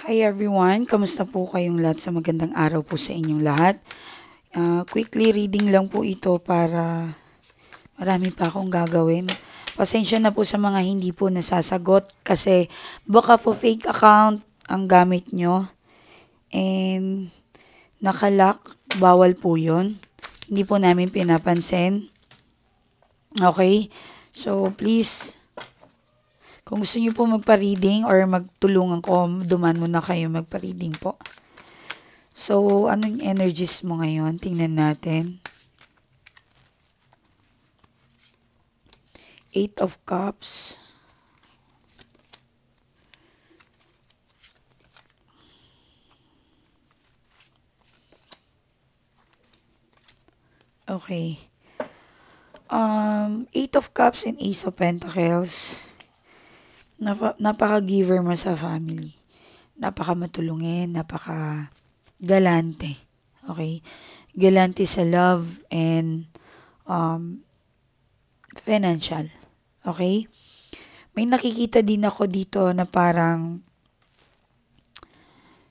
Hi everyone, kamusta po kayong lahat? Sa magandang araw po sa inyong lahat. Quickly reading lang po ito para marami pa akong gagawin. Pasensya na po sa mga hindi po nasasagot kasi baka po fake account ang gamit nyo and nakalock, bawal po yun. Hindi po namin pinapansin. Okay? So please, kung gusto niyo po magpa-reading or magtulungan ko, duman muna kayo magpa-reading po. So, anong energies mo ngayon? Tingnan natin. Eight of Cups. Okay. Eight of Cups and Ace of Pentacles. Napaka-giver mo sa family. Napaka-matulungin, napaka-galante. Okay? Galante sa love and financial. Okay? May nakikita din ako dito na parang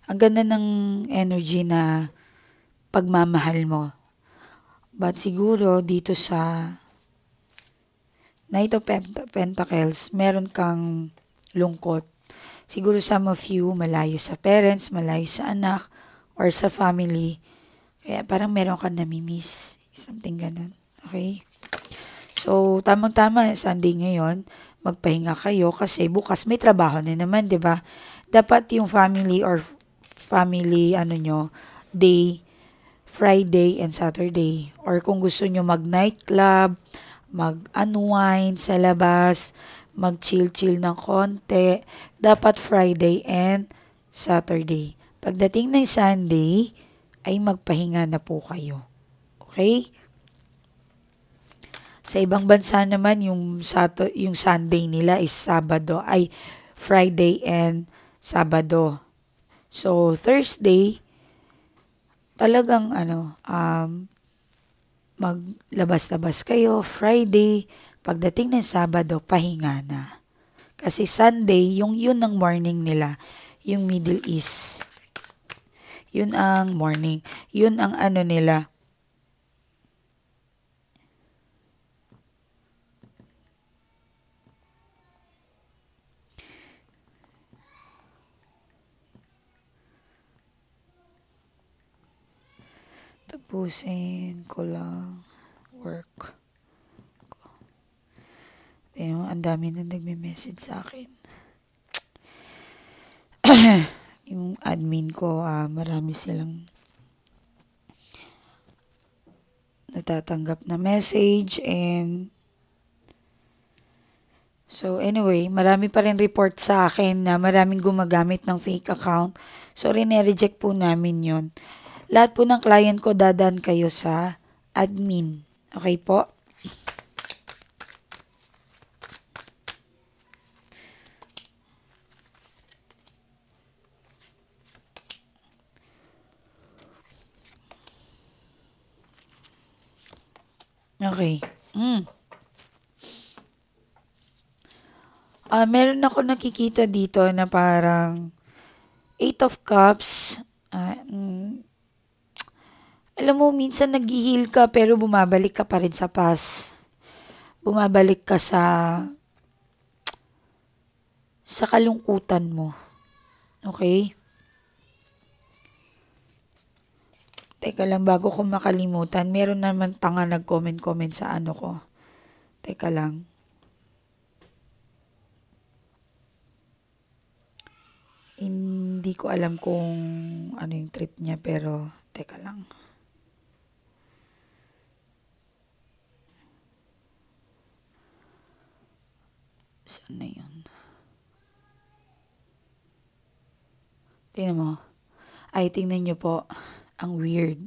ang ganda ng energy na pagmamahal mo. But siguro dito sa Knight of Pentacles, meron kang lungkot. Siguro some of you malayo sa parents, malayo sa anak, or sa family. Kaya parang meron kang namimiss. Something ganun. Okay? So, tamang-tama, Sunday ngayon, magpahinga kayo kasi bukas may trabaho na naman, di ba? Dapat yung family day, Friday and Saturday. Or kung gusto nyo mag-night club, mag-unwind sa labas, mag-chill-chill ng konti, dapat Friday and Saturday. Pagdating ng Sunday, ay magpahinga na po kayo. Okay? Sa ibang bansa naman, yung Sunday nila is Friday and Sabado. So, Thursday, talagang maglabas-labas kayo. Friday, pagdating ng Sabado, pahinga na. Kasi Sunday, yun ang morning nila, yung Middle East. Yun ang morning. Yun ang nila. Tapusin ko lang work. Ang dami na nagme-message sa akin. Yung admin ko, marami silang natatanggap na message and so anyway, marami pa rin report sa akin na maraming gumagamit ng fake account. So reject po namin yon. Lahat po ng client ko dadan kayo sa admin. Okay po? Okay. Meron ako nakikita dito na parang Eight of Cups. Alam mo, minsan nag-heal ka pero bumabalik ka pa rin sa past. Bumabalik ka sa kalungkutan mo. Okay? Teka lang, bago ko makalimutan, meron naman tanga nag-comment sa ko. Teka lang. Hindi ko alam kung ano yung trip niya pero teka lang. Saan na yun? Tingnan mo. Ay, tingnan nyo po. Ang weird.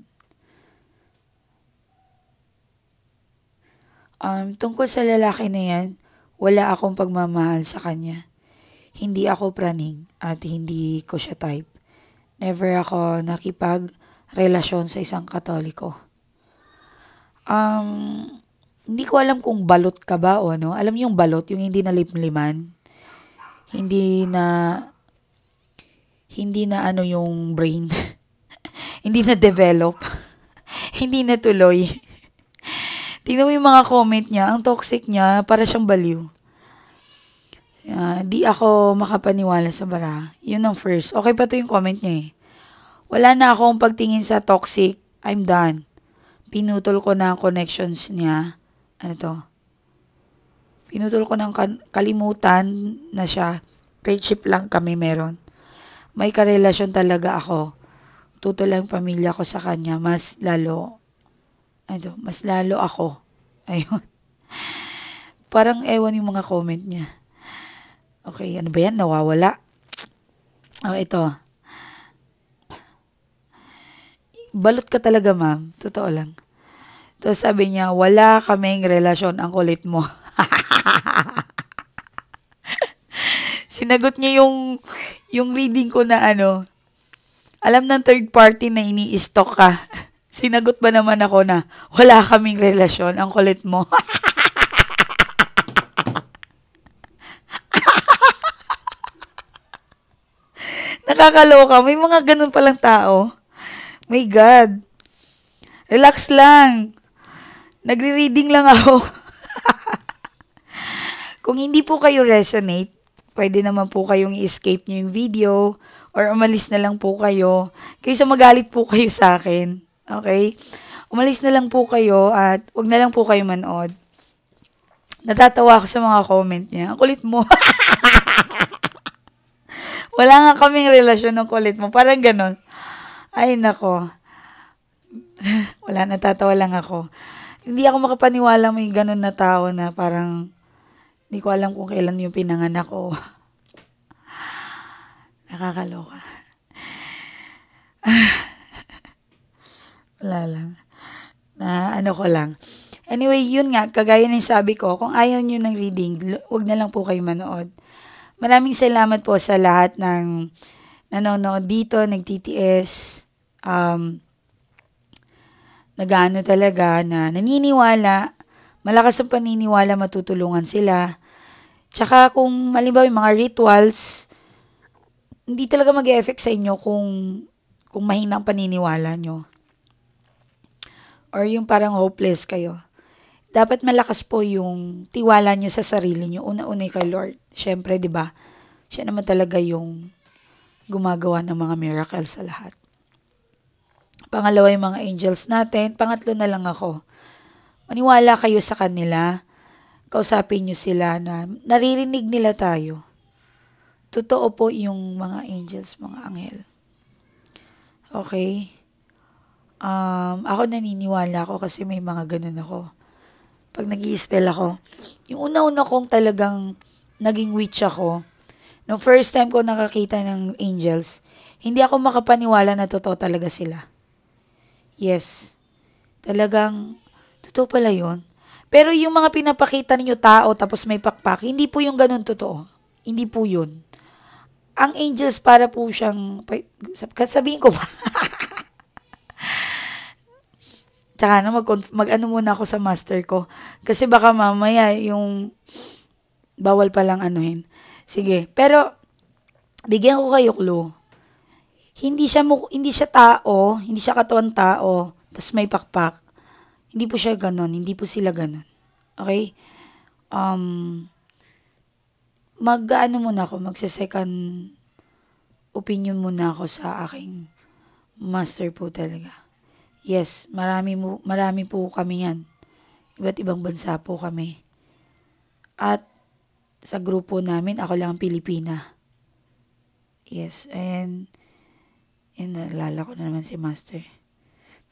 Tungkol sa lalaki na yan, wala akong pagmamahal sa kanya. Hindi ako praning at hindi ko siya type. Never ako nakipag-relasyon sa isang Katoliko. Hindi ko alam kung balot ka ba o ano. Alam niyo yung balot, yung hindi na limliman. hindi na ano yung brain. Hindi na develop. Hindi na tuloy. Tingnan mo yung mga comment niya. Ang toxic niya, para siyang baliw. Di ako makapaniwala sa bara. Yun ang first. Okay pa to yung comment niya eh. Wala na akong pagtingin sa toxic. I'm done. Pinutol ko na ang connections niya. Ano to? Pinutol ko ng kalimutan na siya. Friendship lang kami meron. May karelasyon talaga ako. Tutol ang pamilya ko sa kanya. Mas lalo ako. Ayun. Parang ewan yung mga comment niya. Okay, ano ba yan? Nawawala. Ito. Balot ka talaga, ma'am. Totoo lang. Tapos sabi niya, wala kaming relasyon, ang kulit mo. Sinagot niya yung reading ko na ano, alam ng third party na ini-stalk ka. Sinagot ba naman ako na, wala kaming relasyon, ang kulit mo. Nakakaloka, may mga ganun palang tao. My God. Relax lang. Nagre-reading lang ako. Kung hindi po kayo resonate, pwede naman po kayong i-escape nyo yung video or umalis na lang po kayo. Kaysa magalit po kayo sa akin. Okay? Umalis na lang po kayo at wag na lang po kayo manood. Natatawa ako sa mga comment niya. Ang kulit mo. Wala nga kaming relasyon ng kulit mo. Parang ganon. Ay, nako. Wala, natatawa lang ako. Hindi ako makapaniwala may ganon na tao na parang hindi ko alam kung kailan yung pinanganak ko. Nakakaloka. Wala lang. Na ano ko lang. Anyway, yun nga, kagaya ng sabi ko, kung ayaw nyo ng reading, wag na lang po kayo manood. Maraming salamat po sa lahat ng nanonood dito, nag-TTS, nag-ano talaga, na naniniwala, malakas ang paniniwala, matutulungan sila. Tsaka kung halimbawa yung mga rituals, hindi talaga mag-e-effect sa inyo kung mahina ang paniniwala nyo. Or yung parang hopeless kayo. Dapat malakas po yung tiwala nyo sa sarili nyo. Una-una kay Lord. Siyempre, di ba? Siya naman talaga yung gumagawa ng mga miracles sa lahat. Pangalawa yung mga angels natin. Pangatlo na lang ako. Maniwala kayo sa kanila. Kausapin nyo sila na naririnig nila tayo. Totoo po yung mga angels, mga anghel. Okay? Ako naniniwala ako kasi may mga ganun ako. Pag nag-i-spell ako, yung una-una kong talagang naging witch ako, no first time ko nakakita ng angels, hindi ako makapaniwala na totoo talaga sila. Yes. Talagang, totoo pala yun. Pero yung mga pinapakita ninyo tao tapos may pakpak, hindi po yung ganun totoo. Hindi po yun. Ang angels para po siyang, sabihin ko ba? Tsaka na mag-ano muna ako sa master ko. Kasi baka mamaya yung bawal palang anuhin. Sige. Pero, bigyan ko kayo clue. Hindi siya tao, hindi siya katawan tao, tas may pakpak. Hindi po siya ganon, hindi po sila ganon. Okay? Mag-ano muna ako, magse-second opinion muna ako sa aking master po talaga. Yes, marami po kami yan. Iba't ibang bansa po kami. At sa grupo namin, ako lang ang Pilipina. Yes, and naalala ko na naman si Master.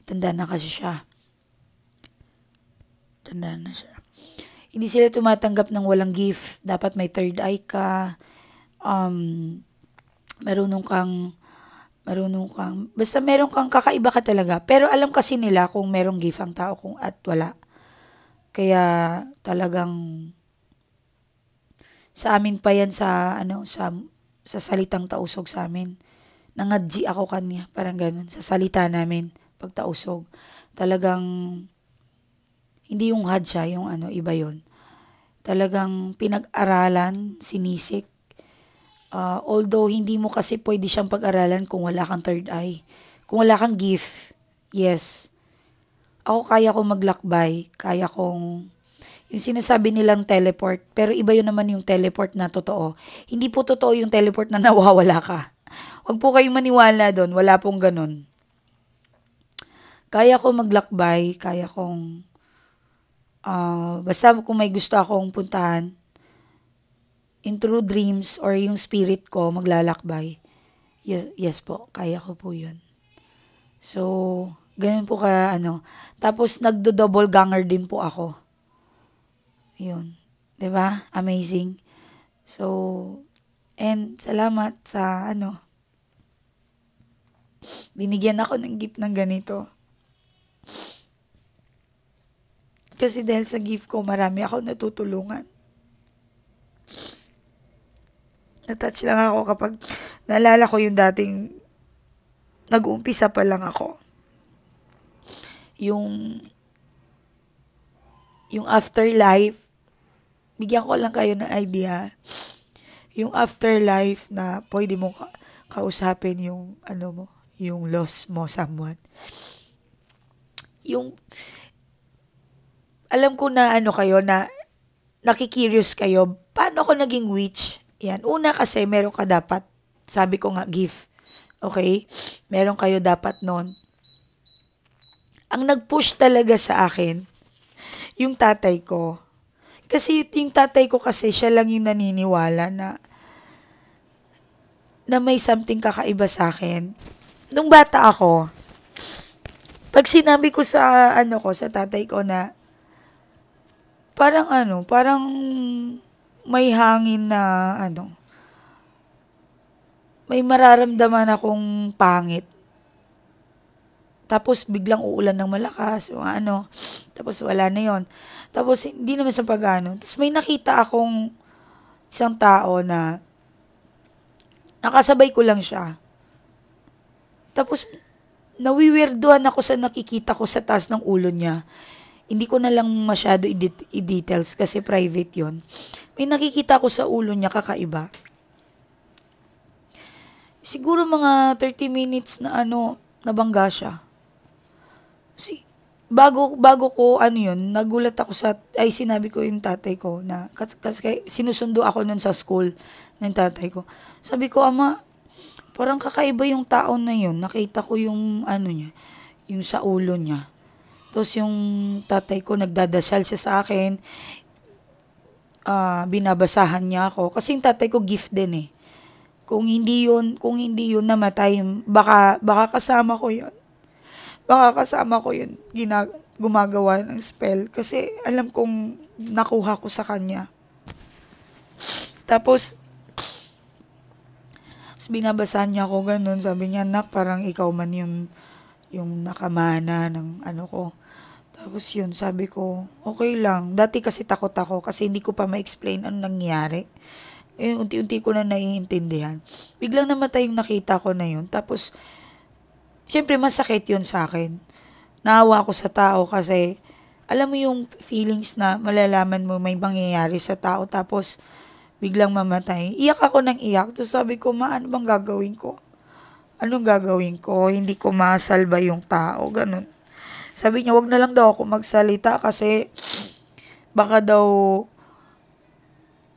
Tanda na kasi siya. Tanda na siya. Hindi sila tumatanggap ng walang gift. Dapat may third eye ka. Marunong kang, basta meron kang kakaiba ka talaga. Pero alam kasi nila kung merong gift ang tao kung at wala. Kaya talagang sa amin pa yan sa salitang tausog sa amin. Nangadji ako kanya, parang ganun. Sa salita namin, pagtausog. Talagang, hindi yung had siya, yung iba yon. Talagang pinag-aralan, sinisik, Although hindi mo kasi pwede siyang pag-aralan kung wala kang third eye. Kung wala kang gift, yes. Ako kaya kong maglakbay, kaya kong yung sinasabi nilang teleport, pero iba yun naman yung teleport na totoo. Hindi po totoo yung teleport na nawawala ka. Huwag po kayong maniwala doon, wala pong ganun. Kaya ko maglakbay, kaya kong, basta kung may gusto akong puntahan, in true dreams or yung spirit ko maglalakbay. Yes, yes po, kaya ko po yun. So, ganun po ka, Tapos, nagdo-double ganger din po ako. Yun. 'Di ba? Amazing. So, and salamat sa, binigyan ako ng gift ng ganito. Kasi dahil sa gift ko, marami ako natutulungan. Natouch lang ako kapag naalala ko yung dating nag-uumpisa pa lang ako. Yung afterlife, bigyan ko lang kayo ng idea. Yung afterlife na pwede mo kausapin yung yung loss mo, someone. Yung alam ko na kayo na nakikurious kayo, paano ako naging witch? Yan. Una kasi meron ka dapat, sabi ko nga gift. Okay? Meron kayo dapat nun. Ang nag-push talaga sa akin, yung tatay ko. Kasi yung tatay ko kasi siya lang yung naniniwala na may something kakaiba sa akin. Nung bata ako, pag sinabi ko sa sa tatay ko na parang may hangin na may mararamdaman akong pangit. Tapos biglang uulan ng malakas, tapos wala na yon. Tapos hindi naman sa Tapos may nakita akong isang tao na nakasabay ko lang siya. Tapos nawiwirduhan ako sa nakikita ko sa taas ng ulo niya. Hindi ko na lang masyado i-details kasi private yon. May nakikita ko sa ulo niya kakaiba. Siguro mga 30 minutes na nabangga siya. Bago ko nagulat ako sinabi ko yung tatay ko na kasi sinusundo ako nun sa school ng tatay ko. Sabi ko, Ama, parang kakaiba yung tao na yun. Nakita ko yung niya, yung sa ulo niya. Tapos yung tatay ko nagdadasal siya sa akin. Binabasahan niya ako kasi yung tatay ko gift din eh. Kung hindi yun namatay, baka kasama ko yun. Baka kasama ko yun gumagawa ng spell kasi alam kong nakuha ko sa kanya. Tapos binabasahan niya ako ganun. Sabi niya, Nak, parang ikaw man yung nakamana ng ko. Tapos yun, sabi ko, okay lang. Dati kasi takot ako kasi hindi ko pa ma-explain ano nangyari. Unti-unti ko na naiintindihan. Biglang namatay yung nakita ko na yun. Tapos, syempre masakit yun sa akin. Naawa ako sa tao kasi, alam mo yung feelings na malalaman mo may mangyayari sa tao tapos biglang mamatay. Iyak ako ng iyak. Tapos sabi ko, ano bang gagawin ko? Anong gagawin ko? Hindi ko masalba yung tao. Ganun. Sabi niya, wag na lang daw ako magsalita kasi baka daw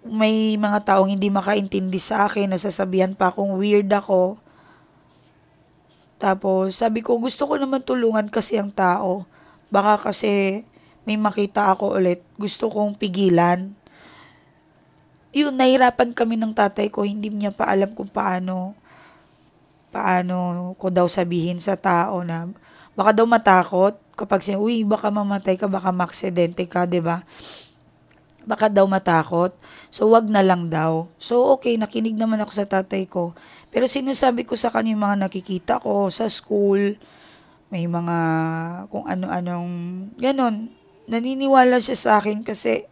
may mga taong hindi makaintindi sa akin, nasasabihan pa akong weird ako. Tapos, sabi ko, gusto ko naman tulungan kasi ang tao. Baka kasi may makita ako ulit. Gusto kong pigilan. Yun, nahirapan kami ng tatay ko. Hindi niya pa alam kung paano ko daw sabihin sa tao na baka daw matakot. Kapag uy, baka mamatay ka, baka maaksidente ka, 'di ba? Baka daw matakot. So, wag na lang daw. So, okay, nakinig naman ako sa tatay ko. Pero sinasabi ko sa kanya yung mga nakikita ko sa school, may mga kung ano-anong, ganon. Naniniwala siya sa akin kasi,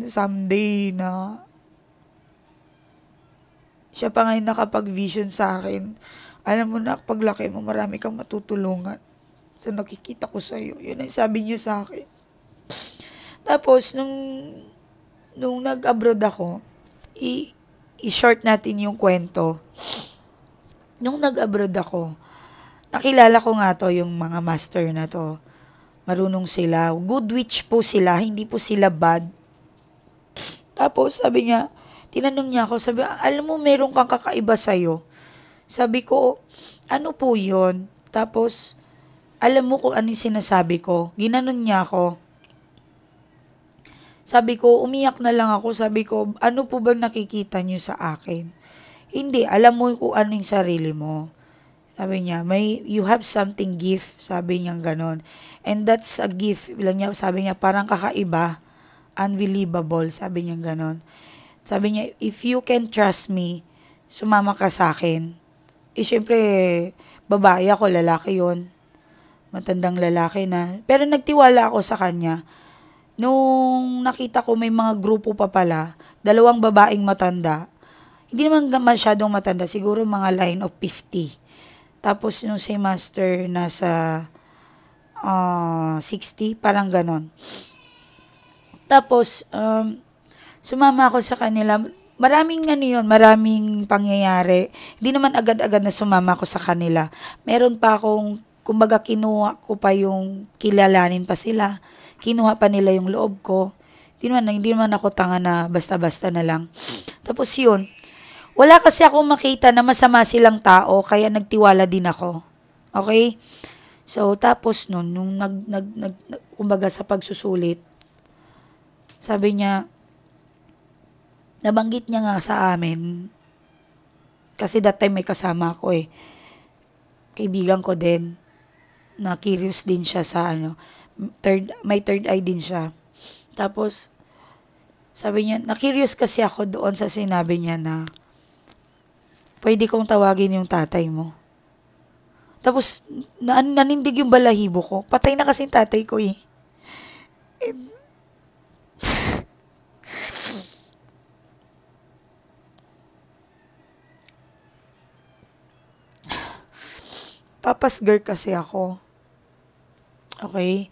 someday na siya pa ngayon nakapag-vision sa akin. Alam mo na, paglaki mo, marami kang matutulungan sa nakikita ko sa'yo. Yun ang sabi niya sa akin. Tapos, nung nung nag-abroad ako, i-short natin yung kwento. Nung nag-abroad ako, nakilala ko nga to, yung mga master na to. Marunong sila. Good witch po sila, hindi po sila bad. Tapos sabi niya, tinanong niya ako, sabi, alam mo meron kang kakaiba sa'yo. Sabi ko, ano po yun? Tapos, alam mo kung ano yung sinasabi ko. Ginanon niya ako. Sabi ko, umiyak na lang ako. Sabi ko, ano po ba nakikita niyo sa akin? Hindi, alam mo kung ano yung sarili mo. Sabi niya, you have something gift. Sabi niya ganon. And that's a gift. Sabi niya, parang kakaiba. Unbelievable. Sabi niya ganon. Sabi niya, if you can trust me, sumama ka sa akin. Syempre, babae ako, lalaki yon, matandang lalaki na. Pero nagtiwala ako sa kanya. Nung nakita ko may mga grupo pa pala, 2 babaeng matanda. Hindi naman masyadong matanda, siguro mga line of 50. Tapos nung si master nasa 60, parang ganon. Tapos, sumama ako sa kanila. Maraming pangyayari. Hindi naman agad-agad na sumama ako sa kanila. Meron pa akong, kumbaga kinuha ko pa yung kilalanin pa sila. Kinuha pa nila yung loob ko. Hindi naman ako tanga na basta-basta na lang. Tapos yun, wala kasi ako makita na masama silang tao, kaya nagtiwala din ako. Okay? So, tapos nun, nung kumbaga sa pagsusulit, sabi niya, nabanggit niya nga sa amin, kasi that time may kasama ako kaibigan ko din, na curious din siya sa may third eye din siya. Tapos, sabi niya, na-curious kasi ako doon sa sinabi niya na, pwede kong tawagin yung tatay mo. Tapos, nanindig yung balahibo ko. Patay na kasi yung tatay ko And, papas girl kasi ako. Okay?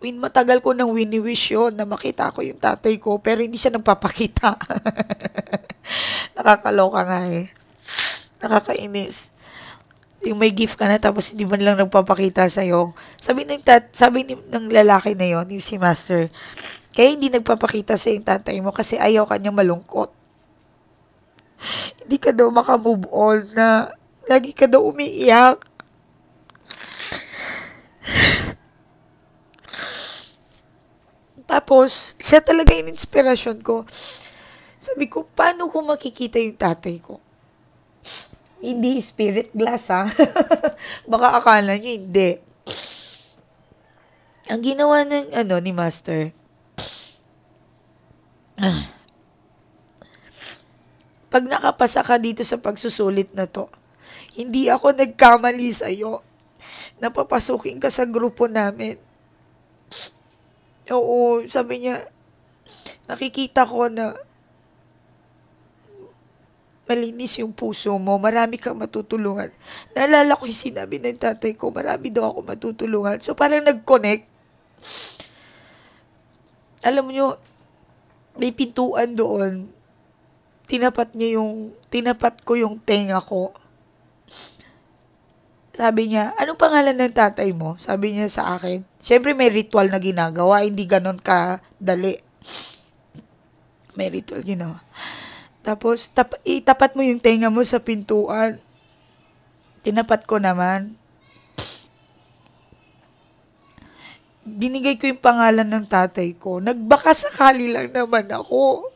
Matagal ko nang wini-wish yun na makita ko yung tatay ko, pero hindi siya nagpapakita. Nakakaloka nga Nakakainis. Yung may gift ka na tapos hindi man lang nagpapakita sa'yo. Sabi ng lalaki na yon, yung si master, kaya hindi nagpapakita sa yung tatay mo kasi ayaw kanya malungkot. Hindi ka daw makamove on na lagi ka daw umiiyak. Tapos, siya talaga yung inspirasyon ko. Sabi ko, paano ko makikita yung tatay ko? Hindi spirit glass, ha? Baka akala niyo, hindi. Ang ginawa ni Master, pag nakapasa ka dito sa pagsusulit na to, hindi ako nagkamali sa'yo. Napapasukin ka sa grupo namin. Oo, sabi niya, nakikita ko na malinis yung puso mo, marami kang matutulungan. Naalala ko yung sinabi ng tatay ko, marami daw ako matutulungan. So parang nag-connect. Alam niyo, may pintuan doon. Tinapat ko yung tenga ko. Sabi niya, anong pangalan ng tatay mo? Sabi niya sa akin. Siyempre may ritual na ginagawa, hindi ganon kadali. May ritual ginawa. Tapos, itapat mo yung tenga mo sa pintuan. Tinapat ko naman. Binigay ko yung pangalan ng tatay ko. Nagbaka sakali lang naman ako.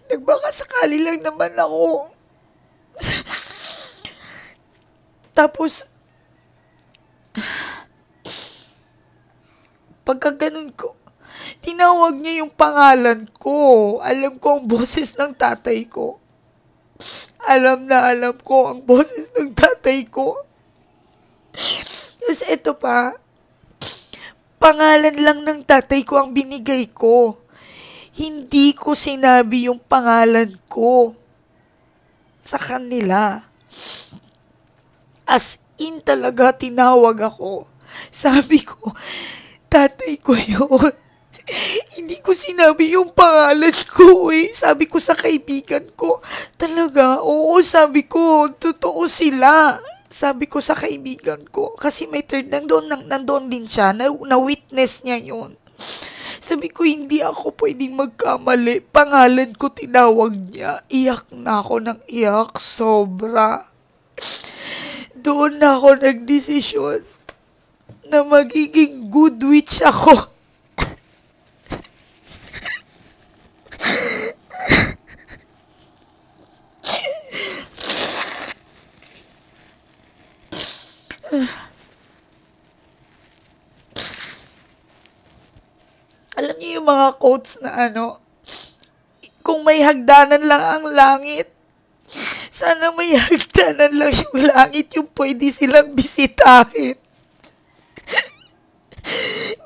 Nagbaka sakali lang naman ako. Tapos, pagka ganun ko, tinawag niya yung pangalan ko. Alam ko ang boses ng tatay ko. Alam ko ang boses ng tatay ko. Tapos ito pa, pangalan lang ng tatay ko ang binigay ko. Hindi ko sinabi yung pangalan ko sa kanila. As in talaga tinawag ako. Sabi ko, tatay ko yun. Hindi ko sinabi yung pangalan ko eh. Sabi ko sa kaibigan ko, talaga, oo, sabi ko, totoo sila. Sabi ko sa kaibigan ko, kasi may third, nandoon din siya, na-witness niya yun. Sabi ko, hindi ako pwedeng magkamali. Pangalan ko tinawag niya. Iyak na ako ng iyak, sobra. Doon na ako nagdesisyon na magiging good witch ako. Alam niyo yung mga quotes na kung may hagdanan lang ang langit, sana may hagdanan lang yung langit yung pwede silang bisitahin.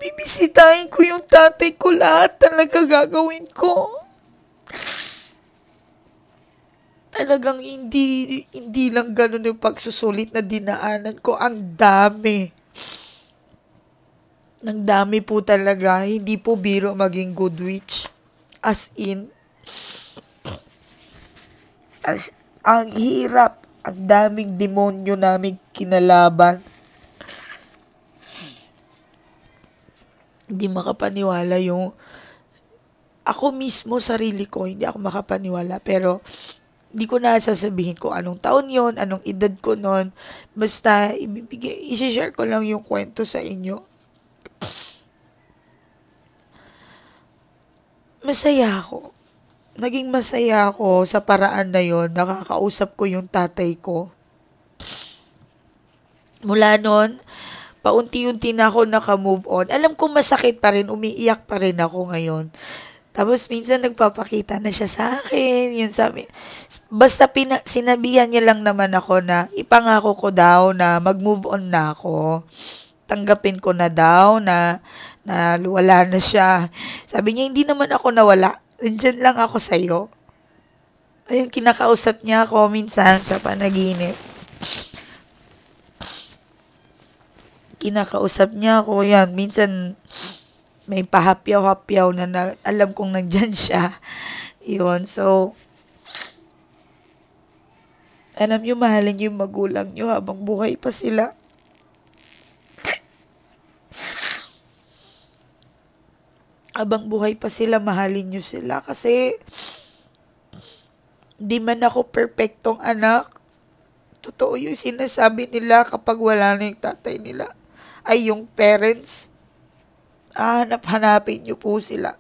Bibisitahin ko yung tatay ko, lahat talaga gagawin ko. Talagang hindi lang ganun yung pagsusulit na dinaanan ko. Ang dami. Ang dami po talaga. Hindi po biro maging good witch. As in, ang hirap. Ang daming demonyo namin kinalaban. Hindi makapaniwala yung ako mismo, sarili ko, hindi ako makapaniwala. Pero hindi ko na sasabihin ko anong taon yon, anong edad ko noon. Basta, i-share ko lang yung kwento sa inyo. Masaya ako. Naging masaya ako sa paraan na yon. Nakakausap ko yung tatay ko. Mula noon, paunti-unti na ako naka-move on. Alam kong masakit pa rin, umiiyak pa rin ako ngayon. Tapos minsan nagpapakita na siya sa akin. Yun sabi. Basta sinabihan niya lang naman ako na ipangako ko daw na mag-move on na ako. Tanggapin ko na daw na wala na siya. Sabi niya, hindi naman ako nawala. Nandyan lang ako sa'yo. Ayun, kinakausap niya ako minsan sa panaginip. Kinakausap niya ako. Yan, minsan may pahapyaw-hapyaw na alam kong nandyan siya. Yun, so, alam niyo, mahalin niyo yung magulang niyo habang buhay pa sila. Habang buhay pa sila, mahalin niyo sila. Kasi, di man ako perfectong anak. Totoo yung sinasabi nila kapag wala na yung tatay nila. Ay, yung parents, hanapin niyo po sila.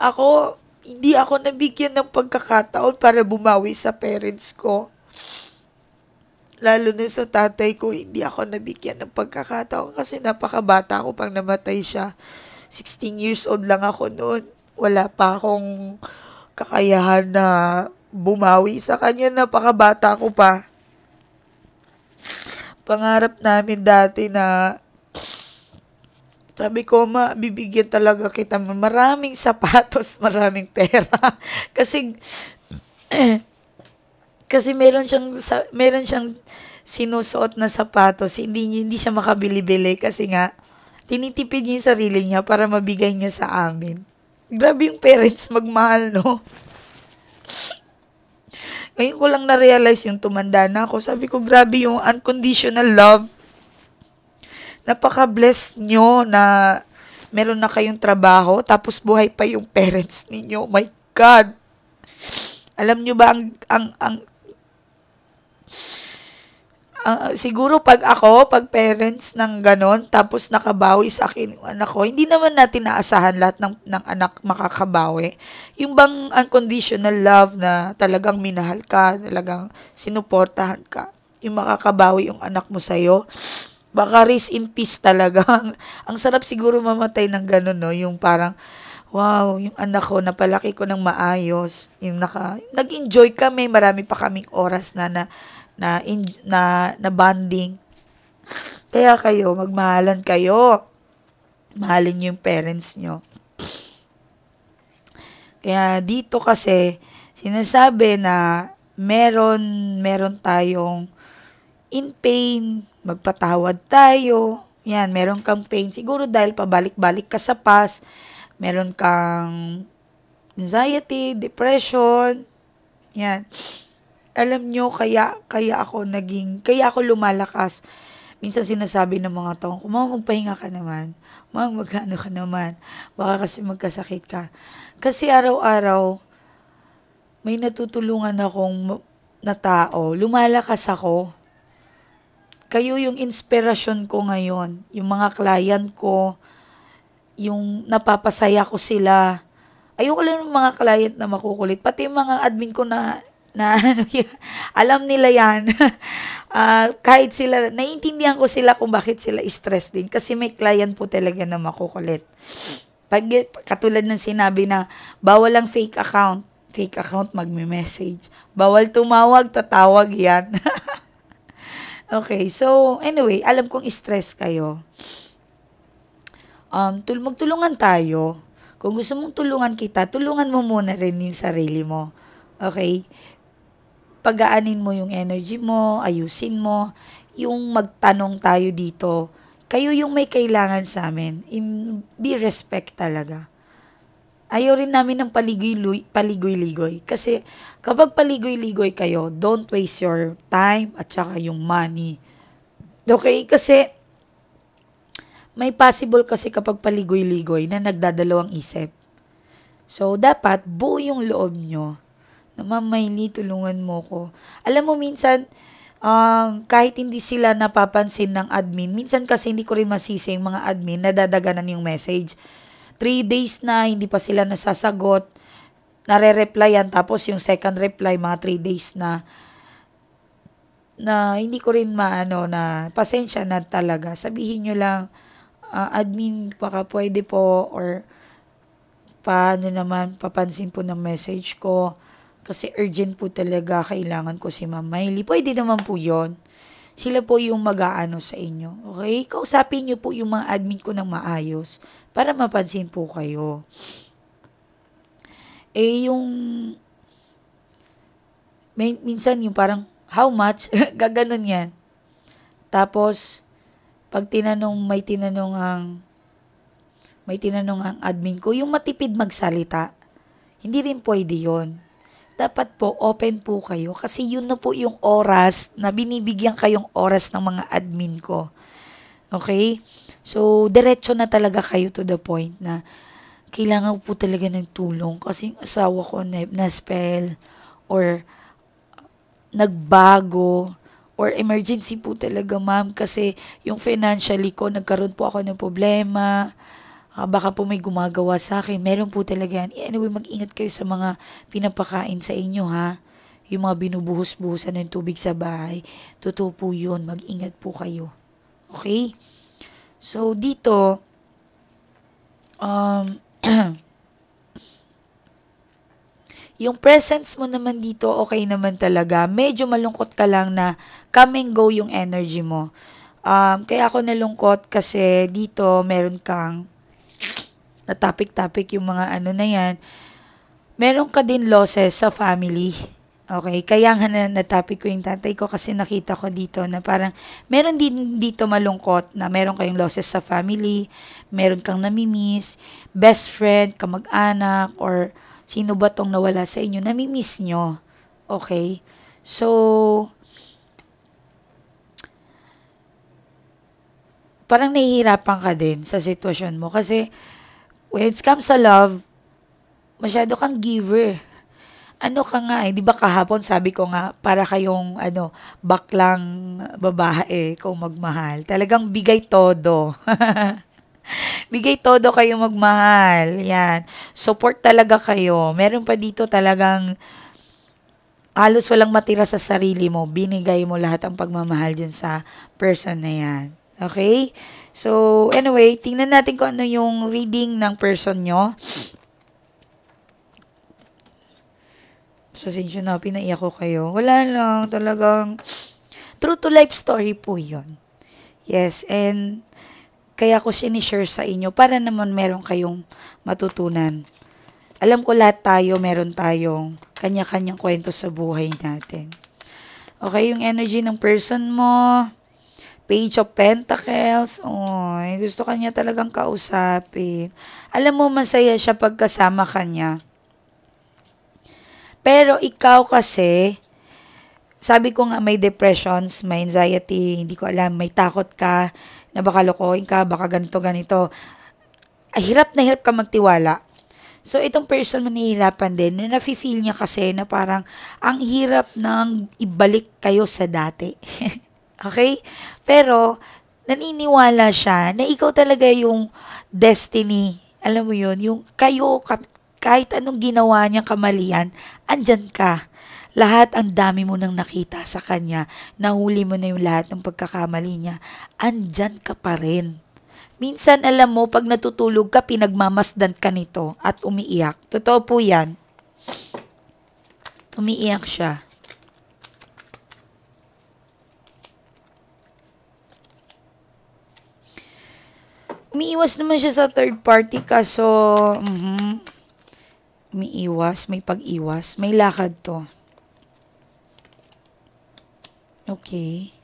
Ako, hindi ako nabigyan ng pagkakataon para bumawi sa parents ko. Lalo na sa tatay ko, hindi ako nabigyan ng pagkakataon kasi napakabata ko pang namatay siya. 16 years old lang ako noon. Wala pa akong kakayahan na bumawi sa kanya, napakabata ko pa. Pangarap namin dati na sabi ko, bibigyan talaga kita maraming sapatos, maraming pera. Kasi meron siyang sinusuot na sapatos, hindi siya makabili-bili kasi nga tinitipid niya yung sarili niya para mabigay niya sa amin. Grabe yung parents magmahal, no? Ngayon ko lang na-realize yung tumanda na ako. Sabi ko, grabe yung unconditional love. Napaka-blessed nyo na meron na kayong trabaho, tapos buhay pa yung parents ninyo. Oh my God! Alam nyo ba, siguro pag parents ng ganon, tapos nakabawi sa akin yung anak ko, hindi naman natin naasahan lahat ng anak makakabawi. Yung bang unconditional love na talagang minahal ka, talagang sinuportahan ka, yung makakabawi yung anak mo sa'yo, baka rest in peace talaga. Ang sarap siguro mamatay ng gano'n, no? Yung parang, wow, yung anak ko, napalaki ko ng maayos. Yung nag-enjoy kami, marami pa kaming oras na bonding. Kaya kayo, magmahalan kayo. Mahalin niyo yung parents nyo. Kaya dito kasi, sinasabi na meron tayong in pain, magpatawad tayo, Yan, meron kang pain. Siguro dahil pabalik-balik ka sa past, meron kang anxiety, depression. Yan. Alam nyo, kaya ako lumalakas. Minsan sinasabi ng mga tao, mama, magpahinga ka naman. Mama, magkano ka naman. Baka kasi magkasakit ka. Kasi araw-araw, may natutulungan akong na tao. Lumalakas ako. Kayo yung inspirasyon ko ngayon. Yung mga client ko, yung napapasaya ko sila. Ayoko lang ng mga client na makukulit. Pati yung mga admin ko na ano, alam nila yan. Kahit sila, naiintindihan ko sila kung bakit sila stress din. Kasi may client po talaga na makukulit. Katulad ng sinabi na, bawal ang fake account. Fake account magme-message. Bawal tumawag, tatawag yan. Okay, so anyway, alam kong stress kayo. Magtulungan tayo. Kung gusto mong tulungan kita, tulungan mo muna rin yung sarili mo. Okay? Pagaanin mo yung energy mo, ayusin mo, yung magtanong tayo dito. Kayo yung may kailangan sa amin. Be respect talaga. Ayaw rin namin ng paligoy-ligoy. Kasi kapag paligoy-ligoy kayo, don't waste your time at saka yung money. Okay? Kasi may possible kasi kapag paligoy-ligoy na nagdadalawang isip. So, dapat buo yung loob nyo na Ma'am Mayley, tulungan mo ko. Alam mo, minsan, kahit hindi sila napapansin ng admin, minsan kasi hindi ko rin masisi yung mga admin na dadaganan yung message. 3 days na, hindi pa sila nasasagot, nare-replyan, tapos yung second reply, mga 3 days na hindi ko rin na pasensya na talaga. Sabihin nyo lang, admin, baka pwede po, or paano naman, papansin po ng message ko, kasi urgent po talaga, kailangan ko si Ma'am Mayley. Pwede naman po yon. Sila po yung mag-aano sa inyo. Okay? Kausapin nyo po yung mga admin ko ng maayos para mapansin po kayo. Minsan yung parang, how much? Gaganon yan. Tapos, pag may tinanong ang admin ko, yung matipid magsalita, hindi rin pwede yon. Dapat po, open po kayo kasi yun na po yung oras na binibigyan kayong oras ng mga admin ko. Okay? So, diretso na talaga kayo to the point na kailangan po talaga ng tulong kasi yung asawa ko na-spell or nagbago or emergency po talaga, ma'am, kasi yung financially ko, nagkaroon po ako ng problema. Baka po may gumagawa sa akin. Meron po talaga yan. Anyway, mag-ingat kayo sa mga pinapakain sa inyo, ha? Yung mga binubuhos-buhusan ng tubig sa bahay. Totoo po yun. Mag-ingat po kayo. Okay? So, dito, yung presence mo naman dito, okay naman talaga. Medyo malungkot ka lang na come and go yung energy mo. Kaya ako nalungkot kasi dito meron kang na topic-topic yung mga na yan. Meron ka din losses sa family. Okay? Kaya nga na-topic ko yung tatay ko kasi nakita ko dito na parang meron din dito malungkot na meron kayong losses sa family, meron kang namimiss, best friend, kamag-anak, or sino ba tong nawala sa inyo, namimiss nyo. Okay? So, parang nahihirapan ka din sa sitwasyon mo kasi when it comes sa love, masyado kang giver. Ano ka nga di ba kahapon sabi ko nga, para kayong baklang babae kung magmahal. Talagang bigay todo. Bigay todo kayo magmahal. Yan. Support talaga kayo. Meron pa dito talagang halos walang matira sa sarili mo. Binigay mo lahat ang pagmamahal dyan sa person na yan. Okay? So, anyway, tingnan natin kung ano yung reading ng person nyo. Pasensya na, pinaiyak ko kayo. Wala lang, talagang true to life story po yun. Yes, and kaya ko sinishare sa inyo para naman meron kayong matutunan. Alam ko lahat tayo, meron tayong kanya-kanyang kwento sa buhay natin. Okay, yung energy ng person mo, Page of Pentacles. Oy, gusto kanya talagang kausapin. Alam mo, masaya siya pagkasama kanya. Pero ikaw kasi, sabi ko nga may depressions, may anxiety, hindi ko alam, may takot ka, na baka lokohin ka, baka ganito, ganito. Hirap na hirap ka magtiwala. So, itong person mo nahihirapan din, na nafe-feel niya kasi na parang ang hirap nang ibalik kayo sa dati. Okay? Pero, naniniwala siya na ikaw talaga yung destiny. Alam mo yun, yung kayo, kahit anong ginawa niyang kamalian, andyan ka. Lahat ang dami mo nang nakita sa kanya, nahuli mo na yung lahat ng pagkakamali niya, andyan ka pa rin. Minsan alam mo, pag natutulog ka, pinagmamasdan ka nito at umiiyak. Totoo po yan. Umiiyak siya. Umiiwas naman siya sa third party kaso, umiiwas, may pag-iwas, may lakad to. Okay.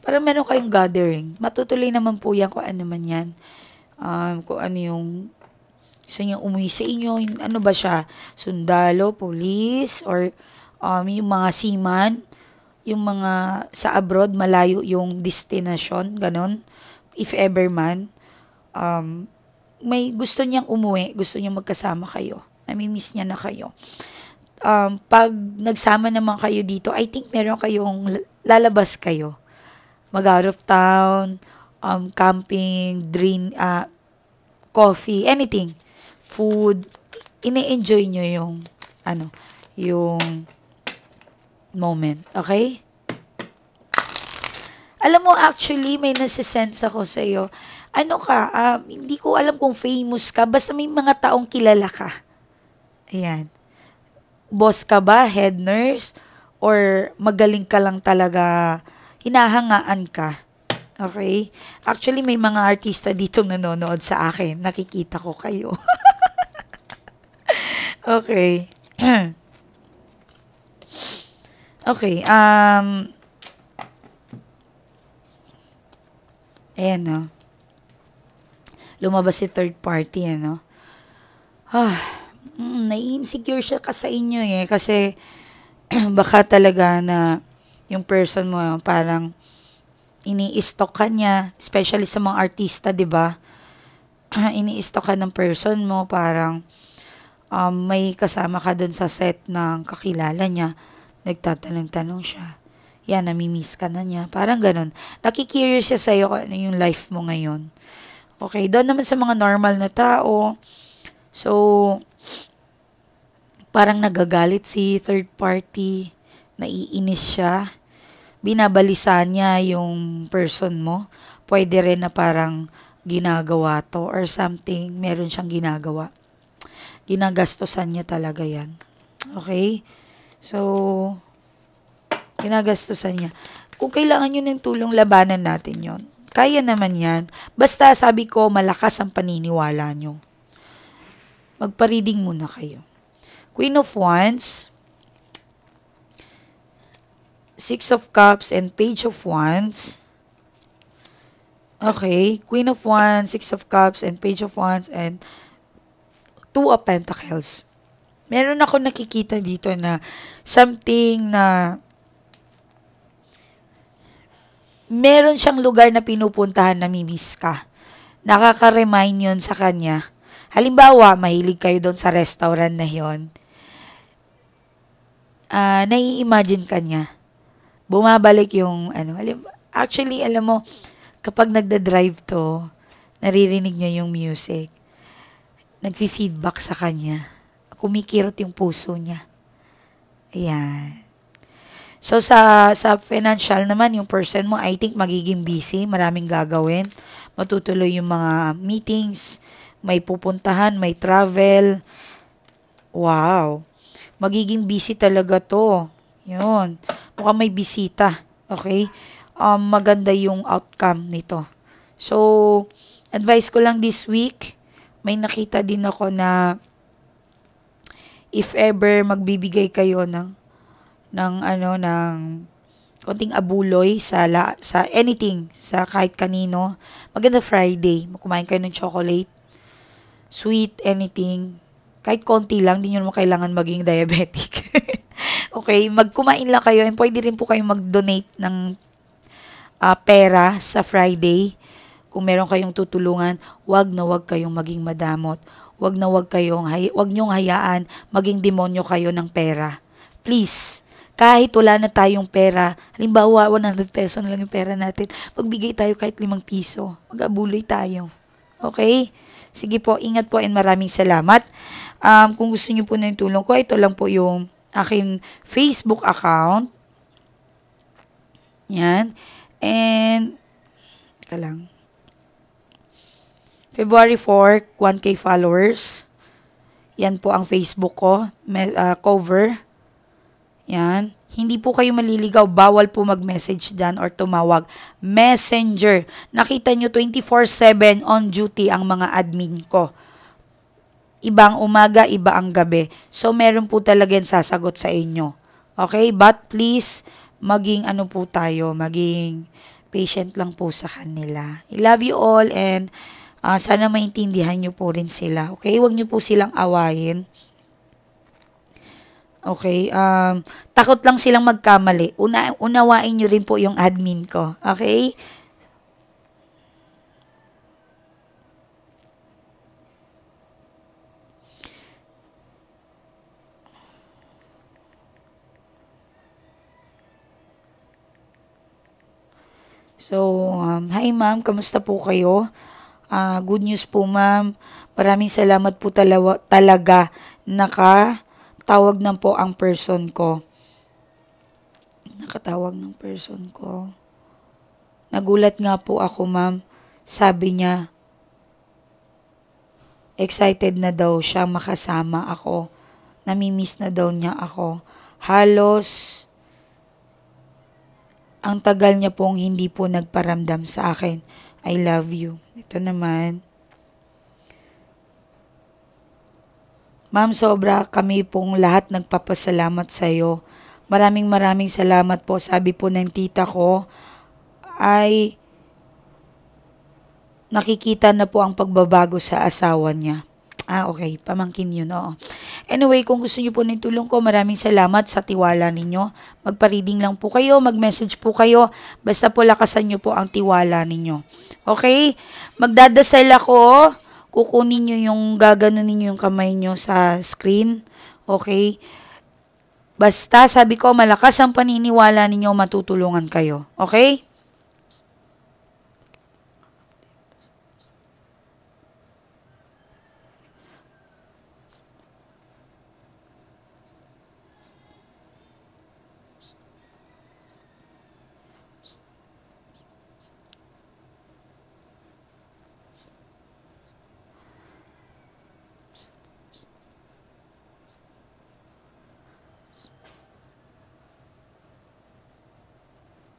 Parang meron kayong gathering. Matutuloy naman po yan kung ano man yan. Kung ano yung gusto niya umuwi sa inyo. Ano ba siya? Sundalo, police, or yung mga seaman. Yung mga sa abroad, malayo yung destination. Ganon. If ever man. May gusto niyang umuwi. Gusto niyang magkasama kayo. Namimiss niya na kayo. Pag nagsama naman kayo dito, I think meron kayong lalabas kayo. Mag-out of town, camping, drink, coffee, anything. Food. Ine-enjoy nyo yung moment. Okay? Alam mo, actually, may nasisense ako sa'yo. Ano ka? Hindi ko alam kung famous ka. Basta may mga taong kilala ka. Ayan. Boss ka ba? Head nurse? Or magaling ka lang talaga, hinahangaan ka? Okay? Actually, may mga artista dito nanonood sa akin. Nakikita ko kayo. Okay. Okay. Ayan, no? Lumabas si third party, ano? Nai-insecure siya ka sa inyo eh. Kasi, baka talaga na yung person mo parang ini-stalk ka niya, especially sa mga artista, 'di ba? Ini-stalk ka ng person mo, parang may kasama ka dun sa set ng kakilala niya, nagtatanong-tanong siya. Yan, namimiss ka na niya. Parang ganun. Nakikurious siya sa'yo kung ano yung life mo ngayon. Okay, doon naman sa mga normal na tao, so, parang nagagalit si third party, naiinis siya, binabalisa niya yung person mo. Pwede rin na parang ginagawa to or something, meron siyang ginagawa. Ginagastosan niya talaga yan. Okay? So, ginagastosan niya. Kung kailangan nyo ng tulong, labanan natin yon. Kaya naman yan. Basta sabi ko, malakas ang paniniwala nyo. Magpa-reading muna kayo. Queen of Wands, Six of Cups, and Page of Wands. Okay, Queen of Wands, Six of Cups, and Page of Wands, and Two of Pentacles. Meron ako nakikita dito na something na meron siyang lugar na pinupuntahan na mimiss ka. Nakaka-remind yun sa kanya. Halimbawa, mahilig kayo doon sa restaurant na yun. Nai-imagine ka niya. Bumabalik yung actually, alam mo, kapag nagda-drive to, naririnig niya yung music. Nagfi-feedback sa kanya. Kumikirot yung puso niya. Ayan. So, sa financial naman, yung person mo, I think magiging busy. Maraming gagawin. Matutuloy yung mga meetings. May pupuntahan, may travel. Wow. Magiging busy talaga to. Yun. Mukhang may bisita. Okay? Maganda yung outcome nito. So, advice ko lang this week, may nakita din ako na if ever magbibigay kayo ng ng konting abuloy sa anything, sa kahit kanino. Maganda Friday, kumain kayo ng chocolate, sweet, anything. Kahit konti lang, di nyo naman kailangan maging diabetic. Okay, magkumain lang kayo and pwede rin po kayong mag-donate ng pera sa Friday. Kung meron kayong tutulungan, wag na wag kayong maging madamot. Wag na wag nyong hayaan maging demonyo kayo ng pera. Please, kahit wala na tayong pera, halimbawa 100 peso na lang yung pera natin, magbigay tayo kahit 5 piso. Mag-abuloy tayo. Okay? Sige po, ingat po and maraming salamat. Kung gusto niyo po na yung tulong ko, ito lang po yung aking Facebook account. Yan. And, teka lang. February 4, 1K followers. Yan po ang Facebook ko. Cover. Yan. Hindi po kayo maliligaw. Bawal po mag-message dyan or tumawag. Messenger. Nakita nyo 24/7 on duty ang mga admin ko. Ibang umaga, iba ang gabi. So, meron po talaga yung sasagot sa inyo. Okay? But please, maging maging patient lang po sa kanila. I love you all and sana maintindihan nyo po rin sila. Okay? Huwag nyo po silang awayin. Okay? Takot lang silang magkamali. Unawain nyo rin po yung admin ko. Okay? So, hi ma'am, kamusta po kayo? Good news po ma'am. Maraming salamat po talaga. Nakatawag na po ang person ko. Nakatawag ng person ko. Nagulat nga po ako ma'am. Sabi niya, excited na daw siya makasama ako. Namimiss na daw niya ako. Halos ang tagal niya pong hindi po nagparamdam sa akin. I love you. Ito naman. Ma'am, sobra kami pong lahat nagpapasalamat sa iyo. Maraming salamat po. Sabi po ng tita ko ay nakikita na po ang pagbabago sa asawa niya. Okay. Pamangkin yun, oo. Anyway, kung gusto niyo po ng tulong ko, maraming salamat sa tiwala ninyo. Magpa-reading lang po kayo, mag-message po kayo. Basta po lakasan niyo po ang tiwala ninyo. Okay? Magdadasal ako. Kukunin niyo gaganon ninyo yung kamay niyo sa screen. Okay? Basta, sabi ko, malakas ang paniniwala ninyo, matutulungan kayo. Okay?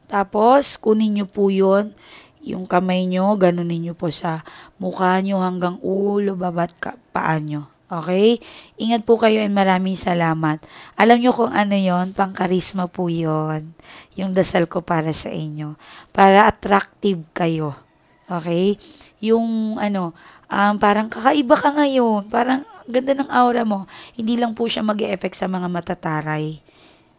Tapos, kunin nyo po yun. Yung kamay nyo, ganunin nyo po sa mukha nyo hanggang ulo, babat paa nyo. Okay? Ingat po kayo and maraming salamat. Alam nyo kung ano yon, pang-karisma po yon. Yung dasal ko para sa inyo. Para attractive kayo. Okay? Yung parang kakaiba ka ngayon. Parang ganda ng aura mo. Hindi lang po siya mag-e-effect sa mga matataray.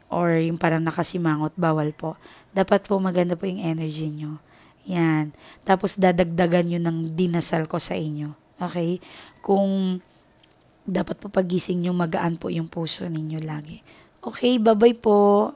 Or yung parang nakasimangot, bawal po. Dapat po maganda po yung energy nyo. Yan. Tapos dadagdagan nyo ng dinasal ko sa inyo. Okay? Kung dapat po pagising nyo, magaan po yung puso ninyo lagi. Okay, bye-bye po.